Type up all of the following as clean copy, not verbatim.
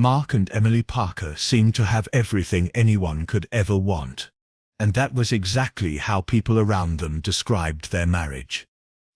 Mark and Emily Parker seemed to have everything anyone could ever want. And that was exactly how people around them described their marriage.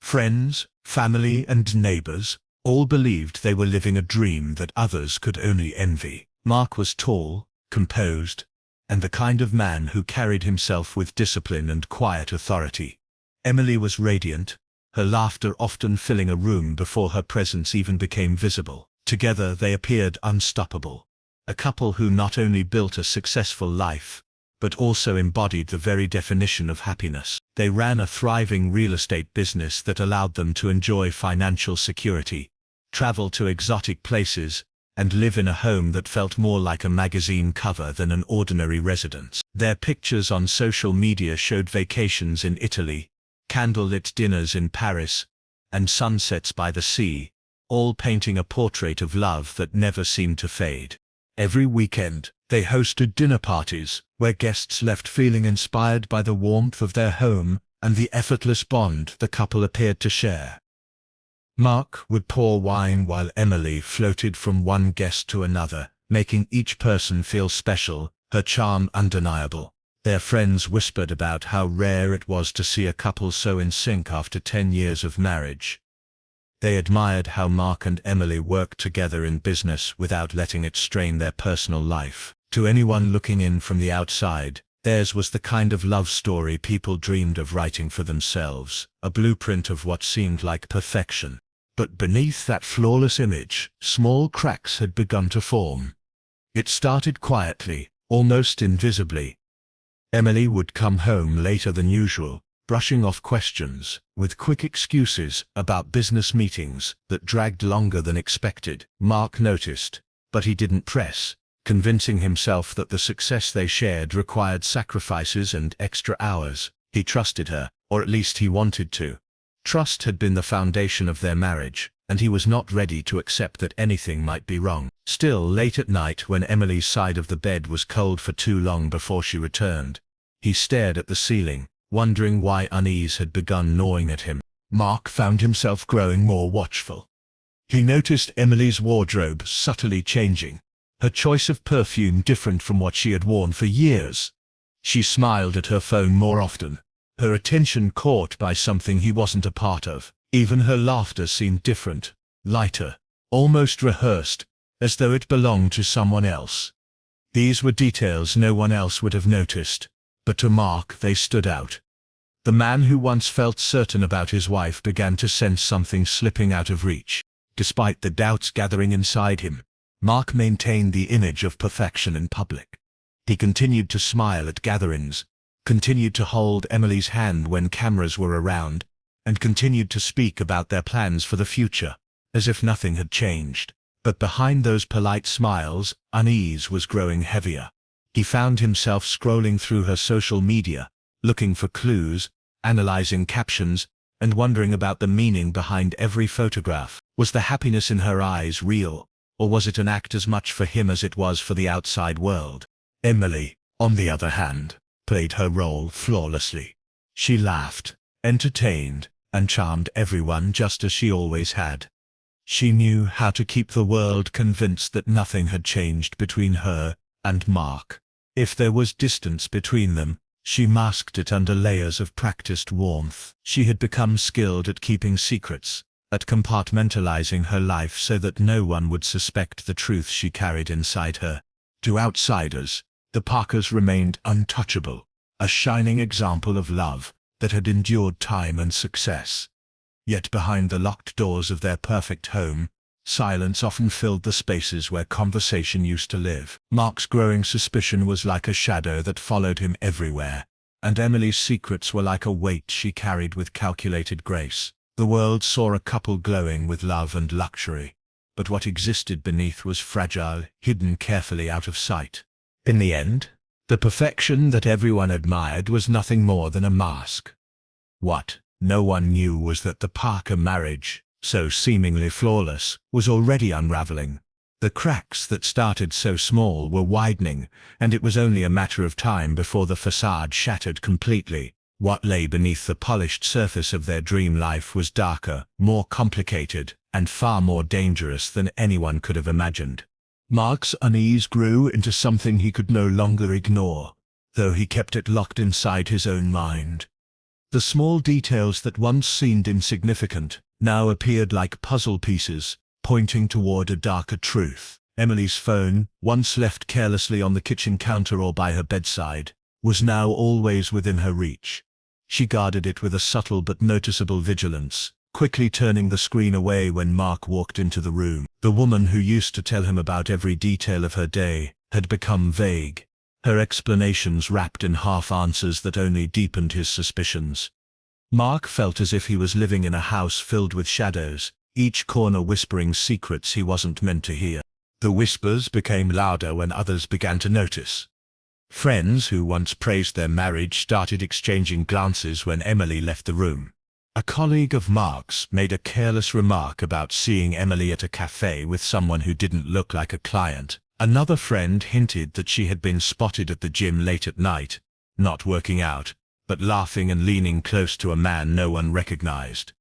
Friends, family, and neighbors all believed they were living a dream that others could only envy. Mark was tall, composed, and the kind of man who carried himself with discipline and quiet authority. Emily was radiant, her laughter often filling a room before her presence even became visible. Together they appeared unstoppable, a couple who not only built a successful life, but also embodied the very definition of happiness. They ran a thriving real estate business that allowed them to enjoy financial security, travel to exotic places, and live in a home that felt more like a magazine cover than an ordinary residence. Their pictures on social media showed vacations in Italy, candlelit dinners in Paris, and sunsets by the sea, all painting a portrait of love that never seemed to fade. Every weekend, they hosted dinner parties, where guests left feeling inspired by the warmth of their home and the effortless bond the couple appeared to share. Mark would pour wine while Emily floated from one guest to another, making each person feel special, her charm undeniable. Their friends whispered about how rare it was to see a couple so in sync after 10 years of marriage. They admired how Mark and Emily worked together in business without letting it strain their personal life. To anyone looking in from the outside, theirs was the kind of love story people dreamed of writing for themselves, a blueprint of what seemed like perfection. But beneath that flawless image, small cracks had begun to form. It started quietly, almost invisibly. Emily would come home later than usual, brushing off questions, with quick excuses about business meetings that dragged longer than expected. Mark noticed, but he didn't press, convincing himself that the success they shared required sacrifices and extra hours. He trusted her, or at least he wanted to. Trust had been the foundation of their marriage, and he was not ready to accept that anything might be wrong. Still, late at night, when Emily's side of the bed was cold for too long before she returned, he stared at the ceiling, wondering why unease had begun gnawing at him. Mark found himself growing more watchful. He noticed Emily's wardrobe subtly changing, her choice of perfume different from what she had worn for years. She smiled at her phone more often, her attention caught by something he wasn't a part of. Even her laughter seemed different, lighter, almost rehearsed, as though it belonged to someone else. These were details no one else would have noticed, but to Mark they stood out. The man who once felt certain about his wife began to sense something slipping out of reach. Despite the doubts gathering inside him, Mark maintained the image of perfection in public. He continued to smile at gatherings, continued to hold Emily's hand when cameras were around, and continued to speak about their plans for the future, as if nothing had changed. But behind those polite smiles, unease was growing heavier. He found himself scrolling through her social media, looking for clues, analyzing captions, and wondering about the meaning behind every photograph. Was the happiness in her eyes real, or was it an act as much for him as it was for the outside world? Emily, on the other hand, played her role flawlessly. She laughed, entertained, and charmed everyone just as she always had. She knew how to keep the world convinced that nothing had changed between her and Mark. If there was distance between them, she masked it under layers of practiced warmth. She had become skilled at keeping secrets, at compartmentalizing her life so that no one would suspect the truth she carried inside her. To outsiders, the Parkers remained untouchable, a shining example of love that had endured time and success. Yet behind the locked doors of their perfect home, silence often filled the spaces where conversation used to live. Mark's growing suspicion was like a shadow that followed him everywhere, and Emily's secrets were like a weight she carried with calculated grace. The world saw a couple glowing with love and luxury, but what existed beneath was fragile, hidden carefully out of sight. In the end, the perfection that everyone admired was nothing more than a mask. What no one knew was that the Parker marriage, so seemingly flawless, was already unraveling. The cracks that started so small were widening, and it was only a matter of time before the facade shattered completely. What lay beneath the polished surface of their dream life was darker, more complicated, and far more dangerous than anyone could have imagined. Mark's unease grew into something he could no longer ignore, though he kept it locked inside his own mind. The small details that once seemed insignificant now appeared like puzzle pieces, pointing toward a darker truth. Emily's phone, once left carelessly on the kitchen counter or by her bedside, was now always within her reach. She guarded it with a subtle but noticeable vigilance, quickly turning the screen away when Mark walked into the room. The woman who used to tell him about every detail of her day had become vague, her explanations wrapped in half-answers that only deepened his suspicions. Mark felt as if he was living in a house filled with shadows, each corner whispering secrets he wasn't meant to hear. The whispers became louder when others began to notice. Friends who once praised their marriage started exchanging glances when Emily left the room. A colleague of Mark's made a careless remark about seeing Emily at a cafe with someone who didn't look like a client. Another friend hinted that she had been spotted at the gym late at night, not working out, but laughing and leaning close to a man no one recognized.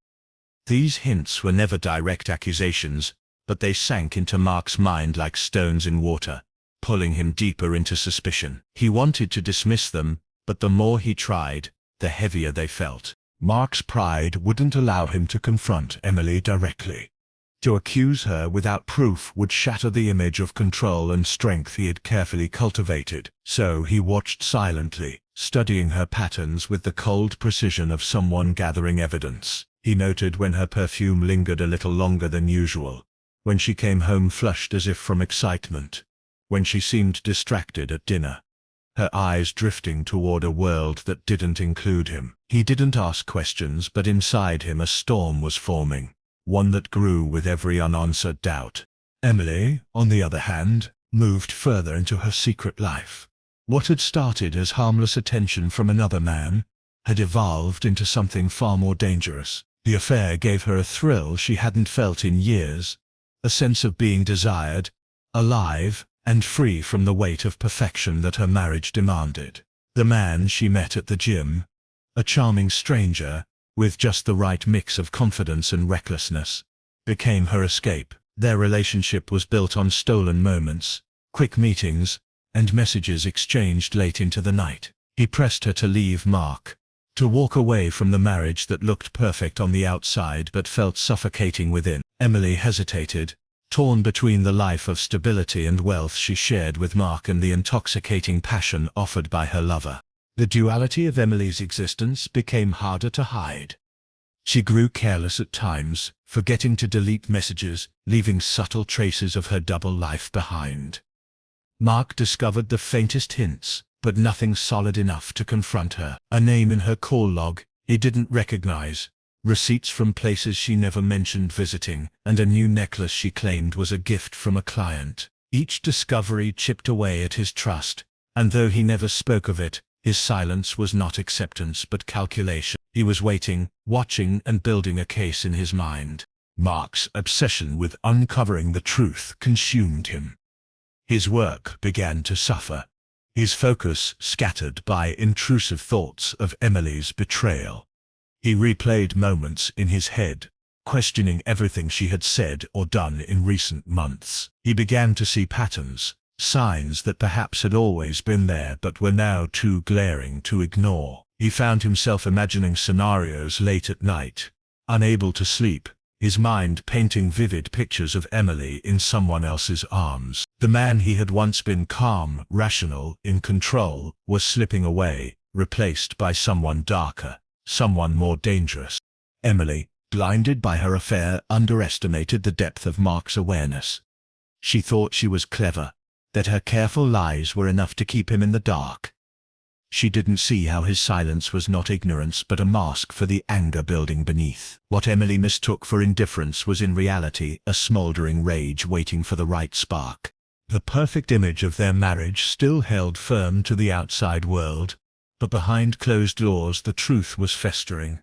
These hints were never direct accusations, but they sank into Mark's mind like stones in water, pulling him deeper into suspicion. He wanted to dismiss them, but the more he tried, the heavier they felt. Mark's pride wouldn't allow him to confront Emily directly. To accuse her without proof would shatter the image of control and strength he had carefully cultivated. So he watched silently, studying her patterns with the cold precision of someone gathering evidence. He noted when her perfume lingered a little longer than usual, when she came home flushed as if from excitement, when she seemed distracted at dinner, her eyes drifting toward a world that didn't include him. He didn't ask questions, but inside him a storm was forming, one that grew with every unanswered doubt. Emily, on the other hand, moved further into her secret life. What had started as harmless attention from another man had evolved into something far more dangerous. The affair gave her a thrill she hadn't felt in years, a sense of being desired, alive, and free from the weight of perfection that her marriage demanded. The man she met at the gym, a charming stranger, with just the right mix of confidence and recklessness, became her escape. Their relationship was built on stolen moments, quick meetings, and messages exchanged late into the night. He pressed her to leave Mark, to walk away from the marriage that looked perfect on the outside but felt suffocating within. Emily hesitated, torn between the life of stability and wealth she shared with Mark and the intoxicating passion offered by her lover. The duality of Emily's existence became harder to hide. She grew careless at times, forgetting to delete messages, leaving subtle traces of her double life behind. Mark discovered the faintest hints, but nothing solid enough to confront her. A name in her call log he didn't recognize, receipts from places she never mentioned visiting, and a new necklace she claimed was a gift from a client. Each discovery chipped away at his trust, and though he never spoke of it, his silence was not acceptance but calculation. He was waiting, watching, and building a case in his mind. Mark's obsession with uncovering the truth consumed him. His work began to suffer, his focus scattered by intrusive thoughts of Emily's betrayal. He replayed moments in his head, questioning everything she had said or done in recent months. He began to see patterns, signs that perhaps had always been there but were now too glaring to ignore. He found himself imagining scenarios late at night, unable to sleep, his mind painting vivid pictures of Emily in someone else's arms. The man he had once been calm, rational, in control, was slipping away, replaced by someone darker, someone more dangerous. Emily, blinded by her affair, underestimated the depth of Mark's awareness. She thought she was clever, that her careful lies were enough to keep him in the dark. She didn't see how his silence was not ignorance but a mask for the anger building beneath. What Emily mistook for indifference was in reality a smoldering rage waiting for the right spark. The perfect image of their marriage still held firm to the outside world, but behind closed doors the truth was festering.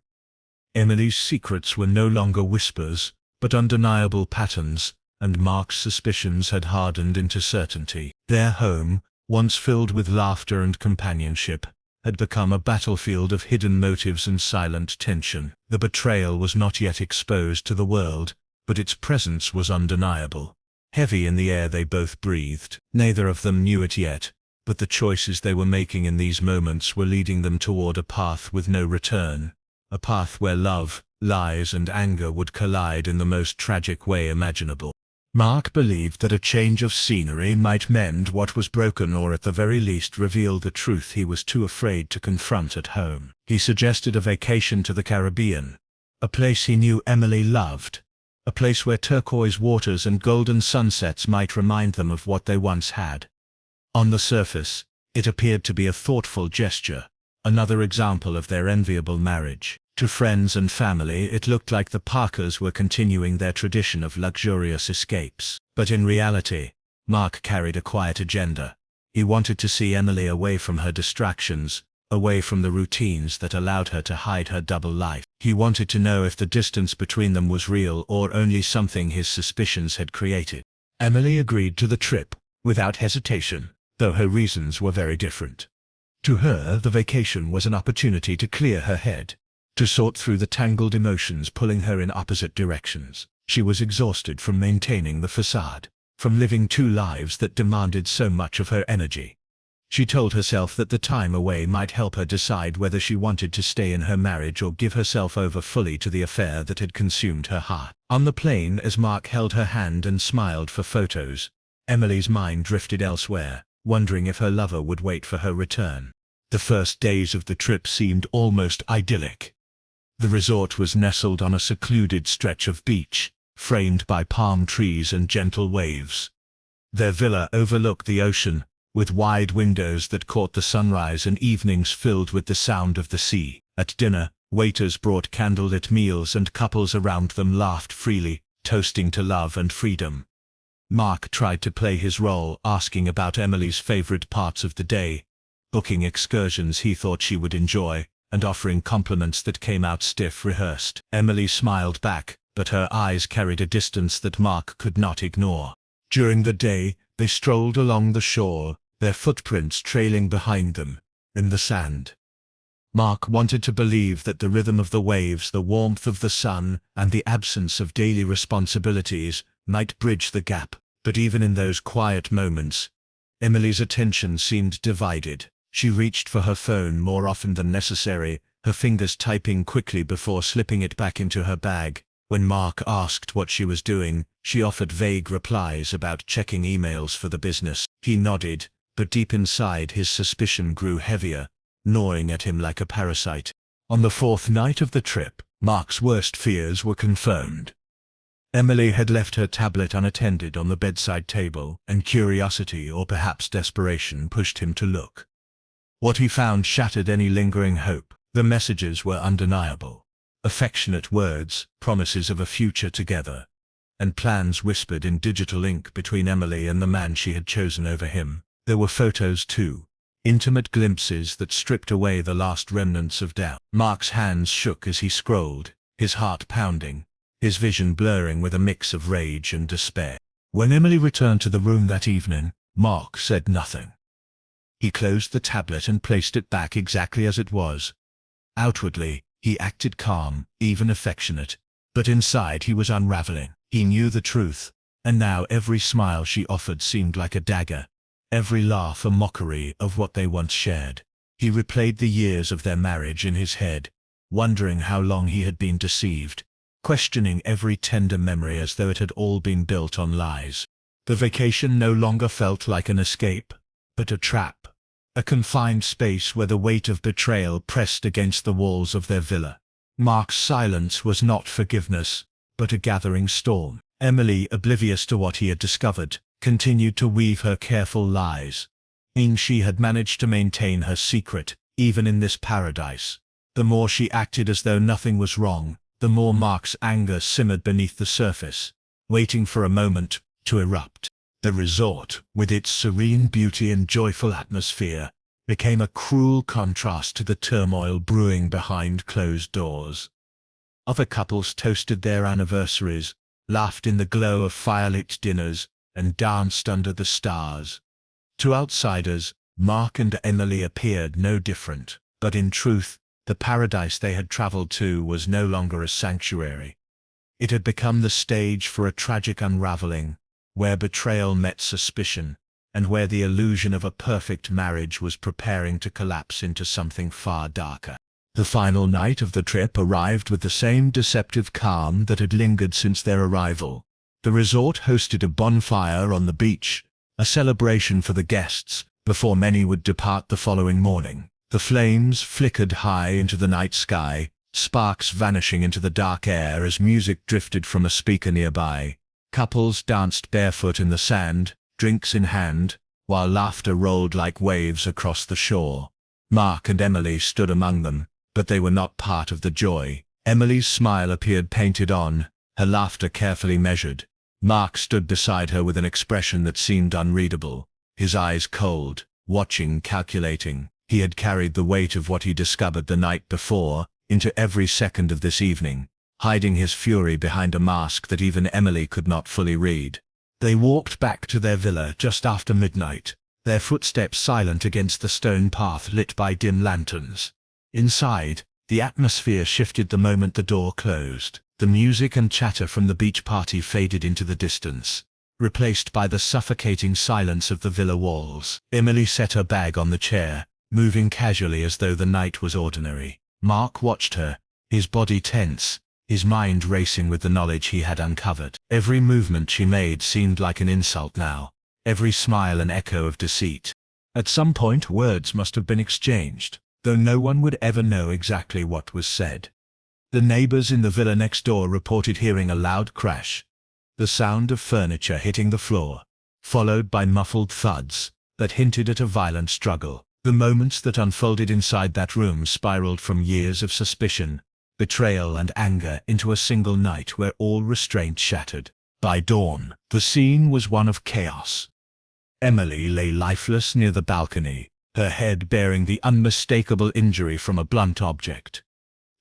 Emily's secrets were no longer whispers, but undeniable patterns, and Mark's suspicions had hardened into certainty. Their home, once filled with laughter and companionship, had become a battlefield of hidden motives and silent tension. The betrayal was not yet exposed to the world, but its presence was undeniable. Heavy in the air they both breathed. Neither of them knew it yet, but the choices they were making in these moments were leading them toward a path with no return. A path where love, lies and anger would collide in the most tragic way imaginable. Mark believed that a change of scenery might mend what was broken, or at the very least reveal the truth he was too afraid to confront at home. He suggested a vacation to the Caribbean, a place he knew Emily loved, a place where turquoise waters and golden sunsets might remind them of what they once had. On the surface, it appeared to be a thoughtful gesture, another example of their enviable marriage. To friends and family, it looked like the Parkers were continuing their tradition of luxurious escapes. But in reality, Mark carried a quiet agenda. He wanted to see Emily away from her distractions, away from the routines that allowed her to hide her double life. He wanted to know if the distance between them was real or only something his suspicions had created. Emily agreed to the trip, without hesitation, though her reasons were very different. To her, the vacation was an opportunity to clear her head, to sort through the tangled emotions pulling her in opposite directions. She was exhausted from maintaining the facade, from living two lives that demanded so much of her energy. She told herself that the time away might help her decide whether she wanted to stay in her marriage or give herself over fully to the affair that had consumed her heart. On the plane, as Mark held her hand and smiled for photos, Emily's mind drifted elsewhere, wondering if her lover would wait for her return. The first days of the trip seemed almost idyllic. The resort was nestled on a secluded stretch of beach, framed by palm trees and gentle waves. Their villa overlooked the ocean, with wide windows that caught the sunrise and evenings filled with the sound of the sea. At dinner, waiters brought candlelit meals and couples around them laughed freely, toasting to love and freedom. Mark tried to play his role, asking about Emily's favorite parts of the day, booking excursions he thought she would enjoy, and offering compliments that came out stiff rehearsed. Emily smiled back, but her eyes carried a distance that Mark could not ignore. During the day, they strolled along the shore, their footprints trailing behind them, in the sand. Mark wanted to believe that the rhythm of the waves, the warmth of the sun, and the absence of daily responsibilities might bridge the gap, but even in those quiet moments, Emily's attention seemed divided. She reached for her phone more often than necessary, her fingers typing quickly before slipping it back into her bag. When Mark asked what she was doing, she offered vague replies about checking emails for the business. He nodded, but deep inside his suspicion grew heavier, gnawing at him like a parasite. On the fourth night of the trip, Mark's worst fears were confirmed. Emily had left her tablet unattended on the bedside table, and curiosity, or perhaps desperation, pushed him to look. What he found shattered any lingering hope. The messages were undeniable. Affectionate words, promises of a future together, and plans whispered in digital ink between Emily and the man she had chosen over him. There were photos too, intimate glimpses that stripped away the last remnants of doubt. Mark's hands shook as he scrolled, his heart pounding, his vision blurring with a mix of rage and despair. When Emily returned to the room that evening, Mark said nothing. He closed the tablet and placed it back exactly as it was. Outwardly, he acted calm, even affectionate, but inside he was unraveling. He knew the truth, and now every smile she offered seemed like a dagger, every laugh a mockery of what they once shared. He replayed the years of their marriage in his head, wondering how long he had been deceived, questioning every tender memory as though it had all been built on lies. The vacation no longer felt like an escape, but a trap. A confined space where the weight of betrayal pressed against the walls of their villa. Mark's silence was not forgiveness, but a gathering storm. Emily, oblivious to what he had discovered, continued to weave her careful lies. She had managed to maintain her secret, even in this paradise. The more she acted as though nothing was wrong, the more Mark's anger simmered beneath the surface, waiting for a moment to erupt. The resort, with its serene beauty and joyful atmosphere, became a cruel contrast to the turmoil brewing behind closed doors. Other couples toasted their anniversaries, laughed in the glow of firelit dinners, and danced under the stars. To outsiders, Mark and Emily appeared no different, but in truth, the paradise they had traveled to was no longer a sanctuary. It had become the stage for a tragic unraveling, where betrayal met suspicion, and where the illusion of a perfect marriage was preparing to collapse into something far darker. The final night of the trip arrived with the same deceptive calm that had lingered since their arrival. The resort hosted a bonfire on the beach, a celebration for the guests, before many would depart the following morning. The flames flickered high into the night sky, sparks vanishing into the dark air as music drifted from a speaker nearby. Couples danced barefoot in the sand, drinks in hand, while laughter rolled like waves across the shore. Mark and Emily stood among them, but they were not part of the joy. Emily's smile appeared painted on, her laughter carefully measured. Mark stood beside her with an expression that seemed unreadable, his eyes cold, watching, calculating. He had carried the weight of what he discovered the night before into every second of this evening, hiding his fury behind a mask that even Emily could not fully read. They walked back to their villa just after midnight, their footsteps silent against the stone path lit by dim lanterns. Inside, the atmosphere shifted the moment the door closed. The music and chatter from the beach party faded into the distance, replaced by the suffocating silence of the villa walls. Emily set her bag on the chair, moving casually as though the night was ordinary. Mark watched her, his body tense, his mind racing with the knowledge he had uncovered. Every movement she made seemed like an insult now, every smile an echo of deceit. At some point words must have been exchanged, though no one would ever know exactly what was said. The neighbors in the villa next door reported hearing a loud crash, the sound of furniture hitting the floor, followed by muffled thuds that hinted at a violent struggle. The moments that unfolded inside that room spiraled from years of suspicion, betrayal and anger into a single night where all restraint shattered. By dawn, the scene was one of chaos. Emily lay lifeless near the balcony, her head bearing the unmistakable injury from a blunt object.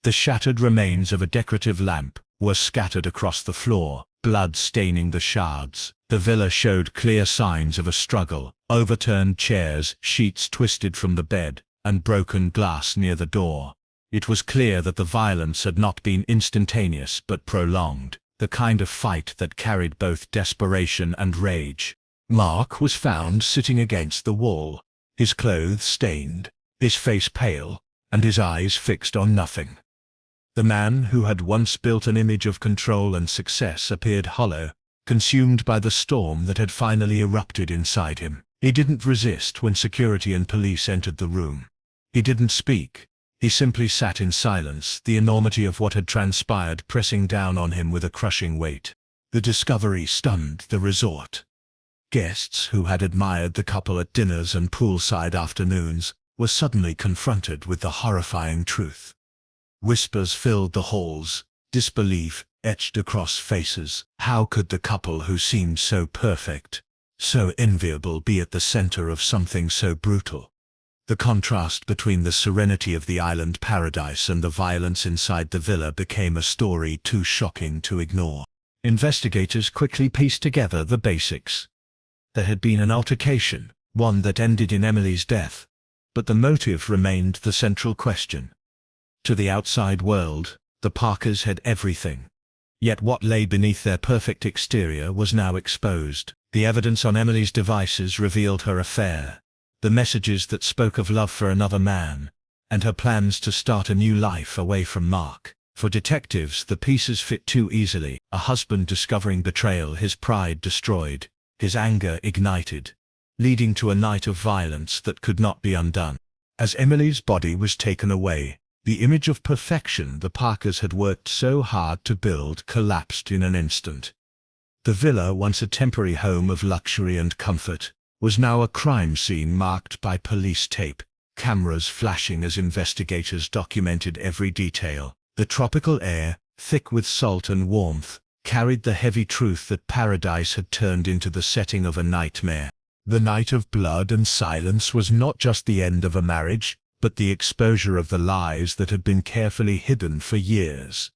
The shattered remains of a decorative lamp were scattered across the floor, blood staining the shards. The villa showed clear signs of a struggle: overturned chairs, sheets twisted from the bed, and broken glass near the door. It was clear that the violence had not been instantaneous but prolonged, the kind of fight that carried both desperation and rage. Mark was found sitting against the wall, his clothes stained, his face pale, and his eyes fixed on nothing. The man who had once built an image of control and success appeared hollow, consumed by the storm that had finally erupted inside him. He didn't resist when security and police entered the room. He didn't speak. He simply sat in silence, the enormity of what had transpired pressing down on him with a crushing weight. The discovery stunned the resort. Guests who had admired the couple at dinners and poolside afternoons were suddenly confronted with the horrifying truth. Whispers filled the halls, disbelief etched across faces. How could the couple who seemed so perfect, so enviable, be at the center of something so brutal? The contrast between the serenity of the island paradise and the violence inside the villa became a story too shocking to ignore. Investigators quickly pieced together the basics. There had been an altercation, one that ended in Emily's death, but the motive remained the central question. To the outside world, the Parkers had everything. Yet what lay beneath their perfect exterior was now exposed. The evidence on Emily's devices revealed her affair, the messages that spoke of love for another man, and her plans to start a new life away from Mark. For detectives, the pieces fit too easily. A husband discovering betrayal, his pride destroyed, his anger ignited, leading to a night of violence that could not be undone. As Emily's body was taken away, the image of perfection the Parkers had worked so hard to build collapsed in an instant. The villa, once a temporary home of luxury and comfort, was now a crime scene marked by police tape, cameras flashing as investigators documented every detail. The tropical air, thick with salt and warmth, carried the heavy truth that paradise had turned into the setting of a nightmare. The night of blood and silence was not just the end of a marriage, but the exposure of the lies that had been carefully hidden for years.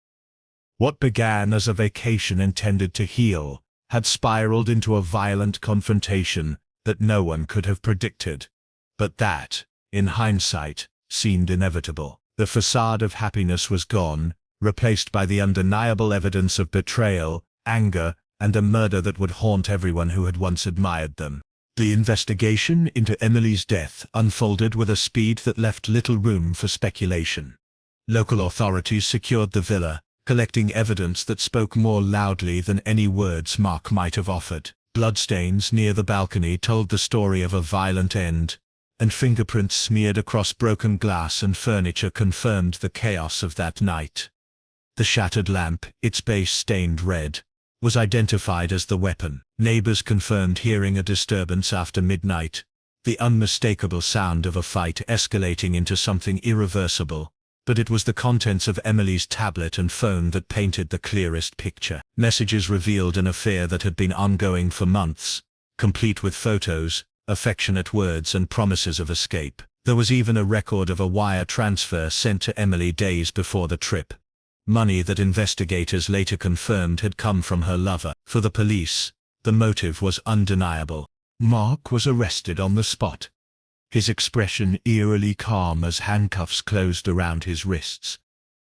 What began as a vacation intended to heal had spiraled into a violent confrontation that no one could have predicted. But that, in hindsight, seemed inevitable. The facade of happiness was gone, replaced by the undeniable evidence of betrayal, anger, and a murder that would haunt everyone who had once admired them. The investigation into Emily's death unfolded with a speed that left little room for speculation. Local authorities secured the villa, collecting evidence that spoke more loudly than any words Mark might have offered. Bloodstains near the balcony told the story of a violent end, and fingerprints smeared across broken glass and furniture confirmed the chaos of that night. The shattered lamp, its base stained red, was identified as the weapon. Neighbors confirmed hearing a disturbance after midnight, the unmistakable sound of a fight escalating into something irreversible. But it was the contents of Emily's tablet and phone that painted the clearest picture. Messages revealed an affair that had been ongoing for months, complete with photos, affectionate words and promises of escape. There was even a record of a wire transfer sent to Emily days before the trip. Money that investigators later confirmed had come from her lover. For the police, the motive was undeniable. Mark was arrested on the spot, his expression eerily calm as handcuffs closed around his wrists.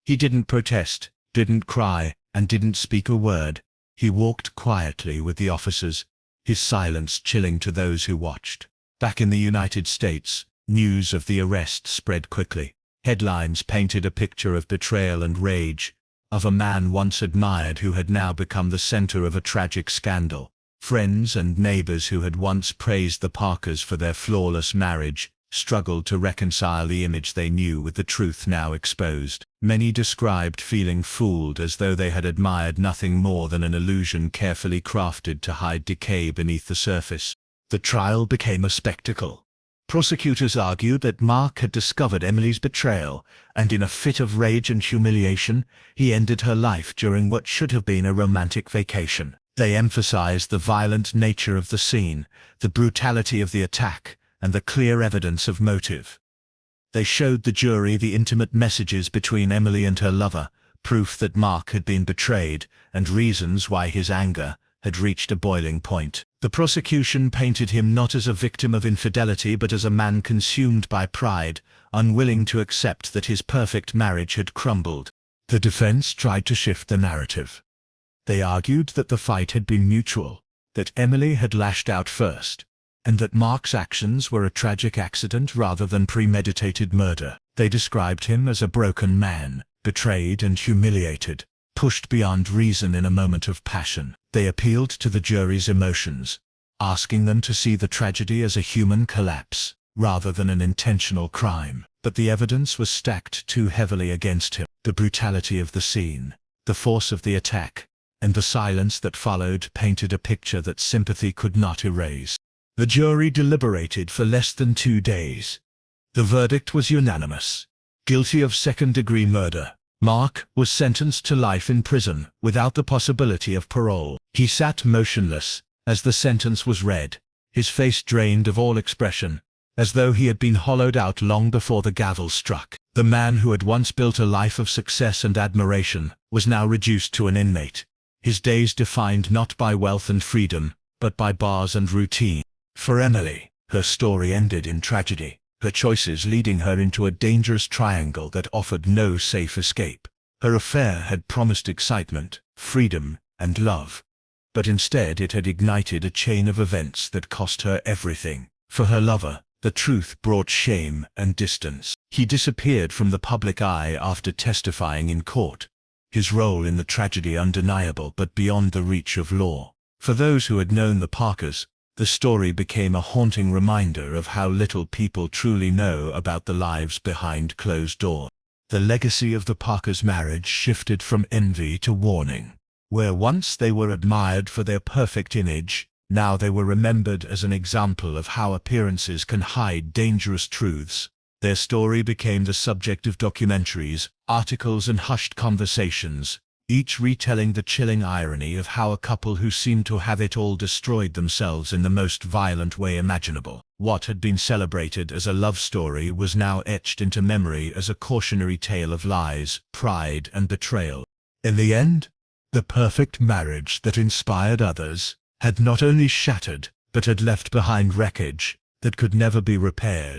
He didn't protest, didn't cry, and didn't speak a word. He walked quietly with the officers, his silence chilling to those who watched. Back in the United States, news of the arrest spread quickly. Headlines painted a picture of betrayal and rage, of a man once admired who had now become the center of a tragic scandal. Friends and neighbors who had once praised the Parkers for their flawless marriage struggled to reconcile the image they knew with the truth now exposed. Many described feeling fooled, as though they had admired nothing more than an illusion carefully crafted to hide decay beneath the surface. The trial became a spectacle. Prosecutors argued that Mark had discovered Emily's betrayal, and in a fit of rage and humiliation, he ended her life during what should have been a romantic vacation. They emphasized the violent nature of the scene, the brutality of the attack, and the clear evidence of motive. They showed the jury the intimate messages between Emily and her lover, proof that Mark had been betrayed, and reasons why his anger had reached a boiling point. The prosecution painted him not as a victim of infidelity but as a man consumed by pride, unwilling to accept that his perfect marriage had crumbled. The defense tried to shift the narrative. They argued that the fight had been mutual, that Emily had lashed out first, and that Mark's actions were a tragic accident rather than premeditated murder. They described him as a broken man, betrayed and humiliated, pushed beyond reason in a moment of passion. They appealed to the jury's emotions, asking them to see the tragedy as a human collapse, rather than an intentional crime. But the evidence was stacked too heavily against him. The brutality of the scene, the force of the attack, and the silence that followed painted a picture that sympathy could not erase. The jury deliberated for less than 2 days. The verdict was unanimous. Guilty of second-degree murder, Mark was sentenced to life in prison without the possibility of parole. He sat motionless as the sentence was read, his face drained of all expression, as though he had been hollowed out long before the gavel struck. The man who had once built a life of success and admiration was now reduced to an inmate, his days defined not by wealth and freedom, but by bars and routine. For Emily, her story ended in tragedy, her choices leading her into a dangerous triangle that offered no safe escape. Her affair had promised excitement, freedom, and love, but instead it had ignited a chain of events that cost her everything. For her lover, the truth brought shame and distance. He disappeared from the public eye after testifying in court, his role in the tragedy undeniable but beyond the reach of law. For those who had known the Parkers, the story became a haunting reminder of how little people truly know about the lives behind closed doors. The legacy of the Parkers' marriage shifted from envy to warning. Where once they were admired for their perfect image, now they were remembered as an example of how appearances can hide dangerous truths. Their story became the subject of documentaries, articles and hushed conversations, each retelling the chilling irony of how a couple who seemed to have it all destroyed themselves in the most violent way imaginable. What had been celebrated as a love story was now etched into memory as a cautionary tale of lies, pride, and betrayal. In the end, the perfect marriage that inspired others had not only shattered, but had left behind wreckage that could never be repaired.